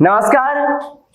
नमस्कार,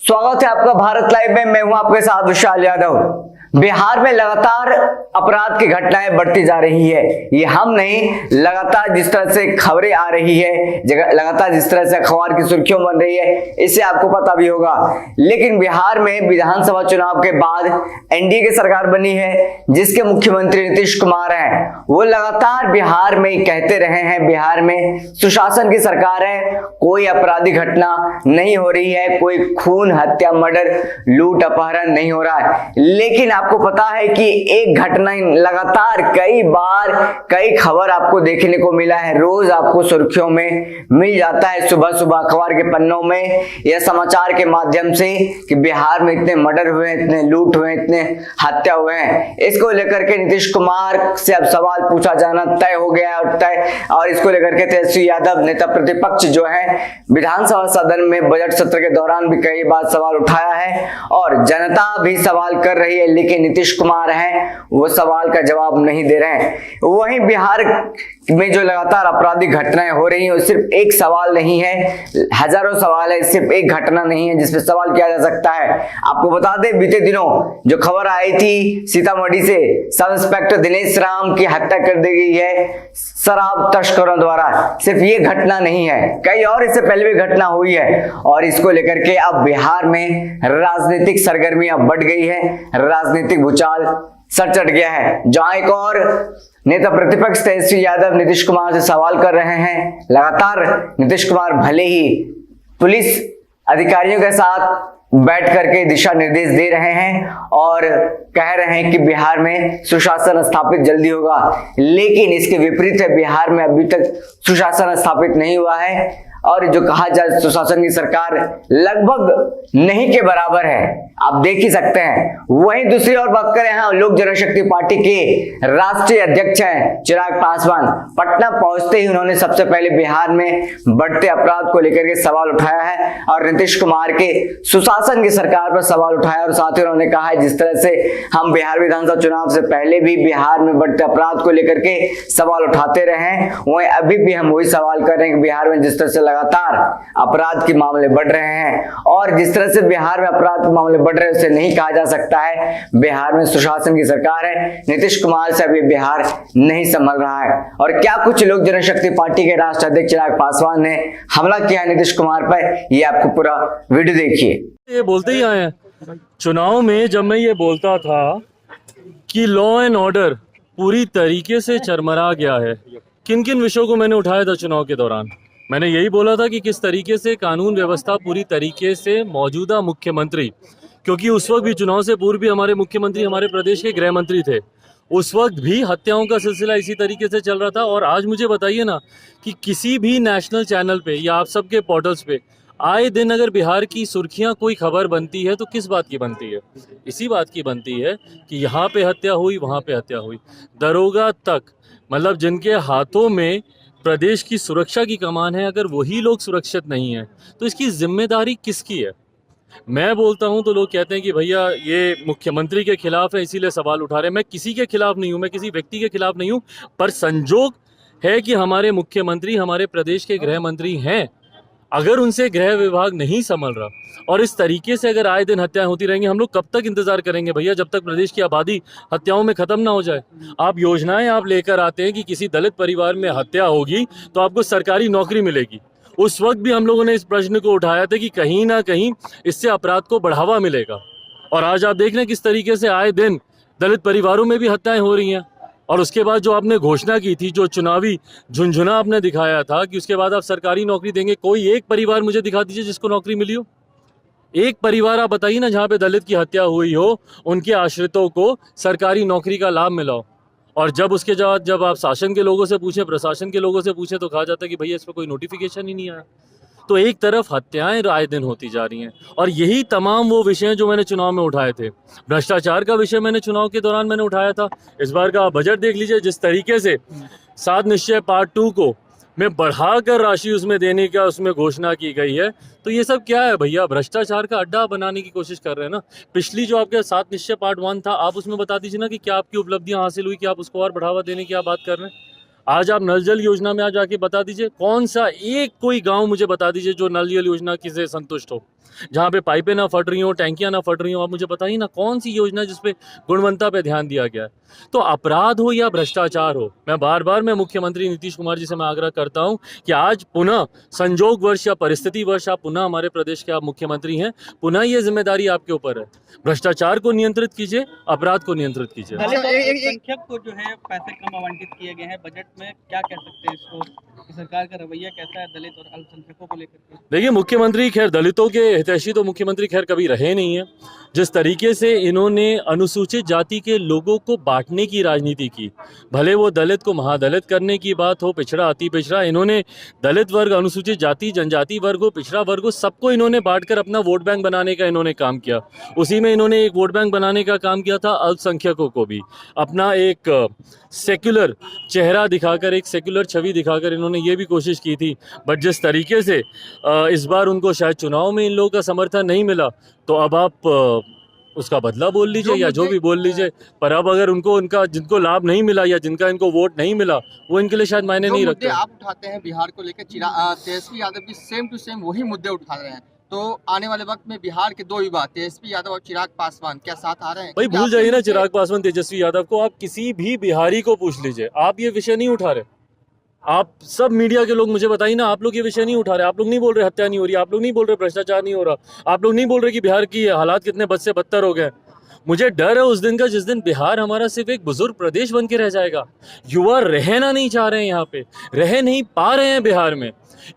स्वागत है आपका भारत लाइव में। मैं हूं आपके साथ विशाल यादव। बिहार में लगातार अपराध की घटनाएं बढ़ती जा रही है। ये हम नहीं, लगातार जिस तरह से खबरें आ रही है, लगातार जिस तरह से अखबार की सुर्खियों बन रही है, इससे आपको पता भी होगा। लेकिन बिहार में विधानसभा चुनाव के बाद एनडीए की सरकार बनी है, जिसके मुख्यमंत्री नीतीश कुमार हैं। वो लगातार बिहार में कहते रहे हैं, बिहार में सुशासन की सरकार है, कोई आपराधिक घटना नहीं हो रही है, कोई खून, हत्या, मर्डर, लूट, अपहरण नहीं हो रहा है। लेकिन आपको पता है कि एक घटना लगातार कई बार कई खबर आपको देखने को मिला है, रोज आपको सुर्खियों में मिल जाता है, सुबह सुबह अखबार के पन्नों में या समाचार के माध्यम से कि बिहार में इतने मर्डर हुए, इतने लूट हुए, इतने हत्या हुए हैं। इसको लेकर के नीतीश कुमार से अब सवाल पूछा जाना तय हो गया और इसको लेकर के तेजस्वी यादव नेता प्रतिपक्ष जो है विधानसभा सदन में बजट सत्र के दौरान भी कई बार सवाल उठाया है और जनता भी सवाल कर रही है, लेकिन नीतीश कुमार हैं वो सवाल का जवाब नहीं दे रहे हैं। वहीं बिहार में जो लगातार आपराधिक घटनाएं हो रही हैं, सिर्फ एक सवाल नहीं है, हजारों सवाल है, सिर्फ एक घटना नहीं है जिसपे सवाल किया जा सकता है। आपको बता दें, बीते दिनों जो खबर आई थी सीतामढ़ी से, सब इंस्पेक्टर दिनेश राम की हत्या कर दी गई है शराब तस्करों द्वारा। सिर्फ ये घटना नहीं है, कई और इससे पहले भी घटना हुई है और इसको लेकर के अब बिहार में राजनीतिक सरगर्मियां बढ़ गई है, राजनीतिक भूचाल सर चढ़ गया है। जहां एक और नेता प्रतिपक्ष तेजस्वी यादव नीतीश कुमार से सवाल कर रहे हैं। लगातार नीतीश कुमार भले ही पुलिस अधिकारियों के साथ बैठ करके दिशा निर्देश दे रहे हैं और कह रहे हैं कि बिहार में सुशासन स्थापित जल्दी होगा, लेकिन इसके विपरीत है, बिहार में अभी तक सुशासन स्थापित नहीं हुआ है और जो कहा जाए सुशासन की सरकार लगभग नहीं के बराबर है, आप देख ही सकते हैं। वहीं दूसरी ओर बात करें, यहाँ लोक जनशक्ति पार्टी के राष्ट्रीय अध्यक्ष हैं चिराग पासवान। पटना पहुंचते ही उन्होंने सबसे पहले बिहार में बढ़ते अपराध को लेकर के सवाल उठाया है और नीतीश कुमार के सुशासन की सरकार पर सवाल उठाया और साथ ही उन्होंने कहा है जिस तरह से हम बिहार विधानसभा चुनाव से पहले भी बिहार में बढ़ते अपराध को लेकर के सवाल उठाते रहे हैं, वहीं अभी भी हम वही सवाल कर रहे हैं कि बिहार में जिस तरह से लगातार अपराध के मामले बढ़ रहे हैं और जिस तरह से बिहार में अपराध के मामले बढ़ रहे हैं, उसे नहीं कहा जा सकता है बिहार में सुशासन की सरकार है। नीतीश कुमार से अभी बिहार नहीं संभल रहा है। और क्या कुछ लोक जनशक्ति पार्टी के राष्ट्रीय अध्यक्ष चिराग पासवान ने हमला किया नीतीश कुमार पर, ये आपको पूरा वीडियो देखिए। ये बोलते ही आए हैं चुनाव में, जब मैं ये बोलता था कि लॉ एंड ऑर्डर पूरी तरीके से चरमरा गया है, किन किन विषयों को मैंने उठाया था चुनाव के दौरान। मैंने यही बोला था कि किस तरीके से कानून व्यवस्था पूरी तरीके से मौजूदा मुख्यमंत्री, क्योंकि उस वक्त भी चुनाव से पूर्व भी हमारे मुख्यमंत्री हमारे प्रदेश के गृह मंत्री थे, उस वक्त भी हत्याओं का सिलसिला इसी तरीके से चल रहा था। और आज मुझे बताइए ना कि किसी भी नेशनल चैनल पे या आप सबके पोर्टल्स पे आए दिन अगर बिहार की सुर्खियां कोई खबर बनती है तो किस बात की बनती है? इसी बात की बनती है कि यहाँ पे हत्या हुई, वहाँ पे हत्या हुई। दरोगा तक, मतलब जिनके हाथों में प्रदेश की सुरक्षा की कमान है, अगर वही लोग सुरक्षित नहीं है तो इसकी जिम्मेदारी किसकी है? मैं बोलता हूं तो लोग कहते हैं कि भैया ये मुख्यमंत्री के खिलाफ है इसीलिए सवाल उठा रहे हैं। मैं किसी के खिलाफ नहीं हूं, मैं किसी व्यक्ति के खिलाफ नहीं हूं, पर संजोग है कि हमारे मुख्यमंत्री हमारे प्रदेश के गृह मंत्री हैं। अगर उनसे गृह विभाग नहीं संभल रहा और इस तरीके से अगर आए दिन हत्याएं होती रहेंगी, हम लोग कब तक इंतजार करेंगे भैया, जब तक प्रदेश की आबादी हत्याओं में खत्म ना हो जाए। आप योजनाएं आप लेकर आते हैं कि किसी दलित परिवार में हत्या होगी तो आपको सरकारी नौकरी मिलेगी। उस वक्त भी हम लोगों ने इस प्रश्न को उठाया था कि कहीं ना कहीं इससे अपराध को बढ़ावा मिलेगा, और आज आप देख रहे हैं किस तरीके से आए दिन दलित परिवारों में भी हत्याएं हो रही हैं। और उसके बाद जो आपने घोषणा की थी, जो चुनावी झुंझुना आपने दिखाया था कि उसके बाद आप सरकारी नौकरी देंगे, कोई एक परिवार मुझे दिखा दीजिए जिसको नौकरी मिली हो। एक परिवार आप बताइए ना जहाँ पे दलित की हत्या हुई हो, उनके आश्रितों को सरकारी नौकरी का लाभ मिला हो। और जब उसके बाद जब आप शासन के लोगों से पूछें, प्रशासन के लोगों से पूछें, तो कहा जाता है कि भैया इस पर कोई नोटिफिकेशन ही नहीं आया। तो एक तरफ हत्याएं आए दिन होती जा रही हैं और यही तमाम वो विषय जो मैंने चुनाव में उठाए थे। भ्रष्टाचार का विषय मैंने चुनाव के दौरान मैंने उठाया था। इस बार का बजट देख लीजिए, जिस तरीके से 7 निश्चय पार्ट 2 को में बढ़ाकर राशि उसमें देने का उसमें घोषणा की गई है। तो ये सब क्या है भैया? भ्रष्टाचार का अड्डा बनाने की कोशिश कर रहे हैं ना। पिछली जो आपके 7 निश्चय पार्ट 1 था, आप उसमें बता दीजिए ना कि क्या आपकी उपलब्धियां हासिल हुई, कि आप उसको और बढ़ावा देने की आप बात कर रहे हैं। आज आप नल जल योजना में आज आके बता दीजिए, कौन सा एक कोई गांव मुझे बता दीजिए जो नल जल योजना की से संतुष्ट हो। जहाँ पे पाइपें ना फट रही हो, टैंकियां ना फट रही हो। आप मुझे बताइए ना कौन सी योजना जिसपे गुणवत्ता पे ध्यान दिया गया है। तो अपराध हो या भ्रष्टाचार हो, मैं बार बार मुख्यमंत्री नीतीश कुमार जी से मैं आग्रह करता हूं कि आज पुनः संजोगवश या परिस्थितिवश आप पुनः हमारे प्रदेश के आप मुख्यमंत्री हैं, पुनः ये जिम्मेदारी आपके ऊपर है। भ्रष्टाचार को नियंत्रित कीजिए, अपराध को नियंत्रित कीजिए। दलित और अल्पसंख्यक को जो है पैसे कम आवंटित किए गए हैं बजट में, क्या कह सकते हैं इसको, कि सरकार का रवैया कैसा है दलित और अल्पसंख्यकों को लेकर के? देखिए, मुख्यमंत्री खैर दलितों के हितैषी तो मुख्यमंत्री खैर कभी रहे नहीं है। जिस तरीके से इन्होंने अनुसूचित जाति के लोगों को बांटने की राजनीति की, भले वो दलित को महादलित करने की बात हो, पिछड़ा अति पिछड़ा, इन्होंने दलित वर्ग, अनुसूचित जाति, जनजाति वर्ग हो, पिछड़ा वर्ग हो, सबको इन्होंने बांटकर अपना वोट बैंक बनाने का इन्होंने काम किया। उसी में इन्होंने एक वोट बैंक बनाने का काम किया था अल्पसंख्यकों को भी अपना एक सेक्युलर चेहरा दिखाकर, एक सेक्युलर छवि दिखाकर इन्होंने ये भी कोशिश की थी। बट जिस तरीके से इस बार उनको शायद चुनाव में इन लोगों का समर्थन नहीं मिला, तो अब आप उसका बदला बोल लीजिए या जो भी बोल लीजिए, पर अब अगर उनको उनका जिनको लाभ नहीं मिला या जिनका इनको वोट नहीं मिला, वो इनके लिए शायद मायने नहीं रखते। आप उठाते हैं बिहार को लेकर, तेजस्वी यादव भी सेम टू सेम वही मुद्दे उठा रहे हैं। तो आने वाले वक्त में बिहार के दो युवा तेजस्वी यादव और चिराग पासवान क्या साथ आ रहे हैं? भाई भूल जाइए ना चिराग पासवान, तेजस्वी यादव को। आप किसी भी बिहारी को पूछ लीजिए, आप ये विषय नहीं उठा रहे। आप सब मीडिया के लोग मुझे बताइए ना, आप लोग ये विषय नहीं उठा रहे। आप लोग नहीं बोल रहे हत्या नहीं हो रही, आप लोग नहीं बोल रहे भ्रष्टाचार नहीं हो रहा, आप लोग नहीं बोल रहे कि बिहार की हालात कितने बद से बदतर हो गए। मुझे डर है उस दिन का जिस दिन बिहार हमारा सिर्फ एक बुजुर्ग प्रदेश बन के रह जाएगा। युवा रहना नहीं चाह रहे हैं, यहाँ पे रह नहीं पा रहे हैं बिहार में।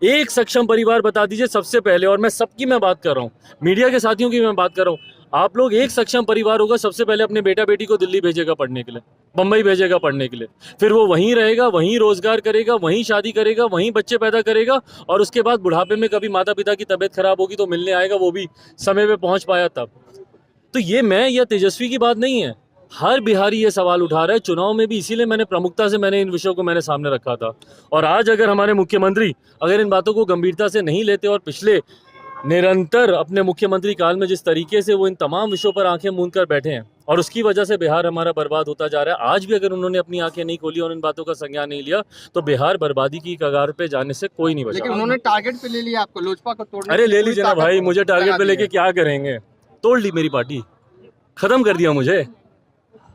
एक सक्षम परिवार बता दीजिए सबसे पहले, और मैं सबकी मैं बात कर रहा हूँ, मीडिया के साथियों की मैं बात कर रहा हूँ। आप लोग एक सक्षम परिवार होगा, सबसे पहले अपने बेटा बेटी को दिल्ली भेजेगा पढ़ने के लिए, बम्बई भेजेगा पढ़ने के लिए, फिर वो वहीं रहेगा, वहीं रोजगार करेगा, वहीं शादी करेगा, वहीं बच्चे पैदा करेगा, और उसके बाद बुढ़ापे में कभी माता पिता की तबीयत खराब होगी तो मिलने आएगा, वो भी समय पे पहुंच पाया तब। तो ये मैं या तेजस्वी की बात नहीं है, हर बिहारी ये सवाल उठा रहा है। चुनाव में भी इसीलिए मैंने प्रमुखता से इन विषयों को सामने रखा था। और आज अगर हमारे मुख्यमंत्री अगर इन बातों को गंभीरता से नहीं लेते और पिछले निरंतर अपने मुख्यमंत्री काल में जिस तरीके से वो इन तमाम विषयों पर आंखें मूंद कर बैठे हैं और उसकी वजह से बिहार हमारा बर्बाद होता जा रहा है, आज भी अगर उन्होंने अपनी आंखें नहीं खोली और इन बातों का संज्ञान नहीं लिया, तो बिहार बर्बादी की कगार पे जाने से कोई नहीं बचा। लेकिन उन्होंने टारगेट पे ले लिया आपको, लोजपा को तोड़ने। अरे ले लीजिए ना भाई, मुझे टारगेट पे लेके क्या करेंगे? तोड़ ली मेरी पार्टी, खत्म कर दिया मुझे।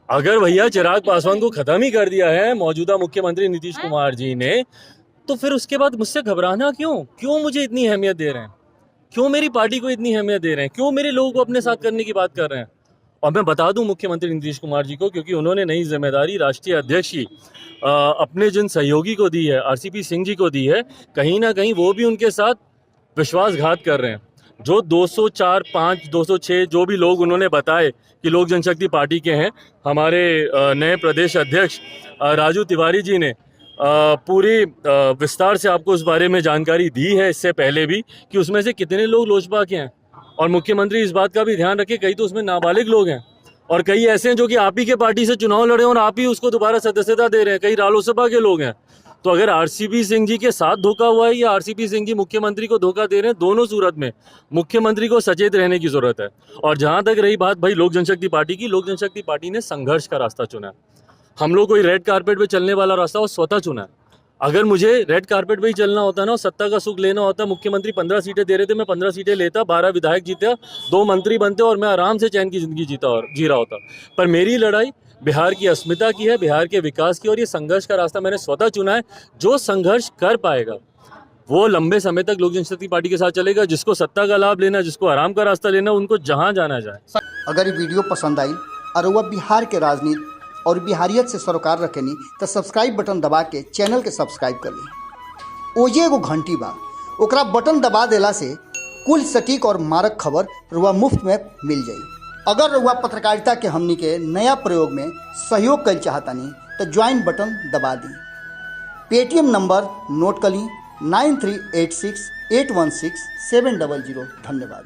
अगर भैया चिराग पासवान को खत्म ही कर दिया है मौजूदा मुख्यमंत्री नीतीश कुमार जी ने, तो फिर उसके बाद मुझसे घबराना क्यों मुझे इतनी अहमियत दे रहे हैं? क्यों मेरी पार्टी को इतनी अहमियत दे रहे हैं? क्यों मेरे लोगों को अपने साथ करने की बात कर रहे हैं? और मैं बता दूं मुख्यमंत्री नीतीश कुमार जी को, क्योंकि उन्होंने नई जिम्मेदारी राष्ट्रीय अध्यक्ष की अपने जिन सहयोगी को दी है, RCP सिंह जी को दी है, कहीं ना कहीं वो भी उनके साथ विश्वासघात कर रहे हैं। जो 204, 5, 206 जो भी लोग उन्होंने बताए कि लोक जनशक्ति पार्टी के हैं, हमारे नए प्रदेश अध्यक्ष राजू तिवारी जी ने पूरी विस्तार से आपको उस बारे में जानकारी दी है इससे पहले भी, कि उसमें से कितने लोग लोजपा के हैं। और मुख्यमंत्री इस बात का भी ध्यान रखे, कई तो उसमें नाबालिग लोग हैं और कई ऐसे हैं जो कि आप ही के पार्टी से चुनाव लड़े और आप ही उसको दोबारा सदस्यता दे रहे हैं, कई रालोसपा के लोग हैं। तो अगर RCP सिंह जी के साथ धोखा हुआ है या RCP सिंह जी मुख्यमंत्री को धोखा दे रहे हैं, दोनों सूरत में मुख्यमंत्री को सचेत रहने की जरूरत है। और जहां तक रही बात भाई लोक जनशक्ति पार्टी की, लोक जनशक्ति पार्टी ने संघर्ष का रास्ता चुना है। हम लोग कोई रेड कारपेट पे चलने वाला रास्ता वो स्वतः चुना है। अगर मुझे रेड कारपेट पे ही चलना होता ना, सत्ता का सुख लेना होता, मुख्यमंत्री 15 सीटें दे रहे थे, मैं 15 सीटें लेता, 12 विधायक जीता, 2 मंत्री बनते और मैं आराम से चैन की जिंदगी जी रहा होता। पर मेरी लड़ाई बिहार की अस्मिता की है, बिहार के विकास की, और ये संघर्ष का रास्ता मैंने स्वतः चुना है। जो संघर्ष कर पाएगा वो लंबे समय तक लोक जनशक्ति पार्टी के साथ चलेगा। जिसको सत्ता का लाभ लेना, जिसको आराम का रास्ता लेना, उनको जहां जाना जाए। अगर ये वीडियो पसंद आई और वह बिहार के राजनीति और बिहारियत से सरोकार रखेनी तो सब्सक्राइब बटन दबा के चैनल के सब्सक्राइब कर ली। ओजे एगो घंटी बा, ओकरा बटन दबा देला से कुल सटीक और मारक खबर रुआ मुफ्त में मिल जाई। अगर रुआ पत्रकारिता के हमनी के नया प्रयोग में सहयोग कर चाहतानी तो ज्वाइन बटन दबा दी। पेटीएम नंबर नोट कर ली 9386816700। धन्यवाद।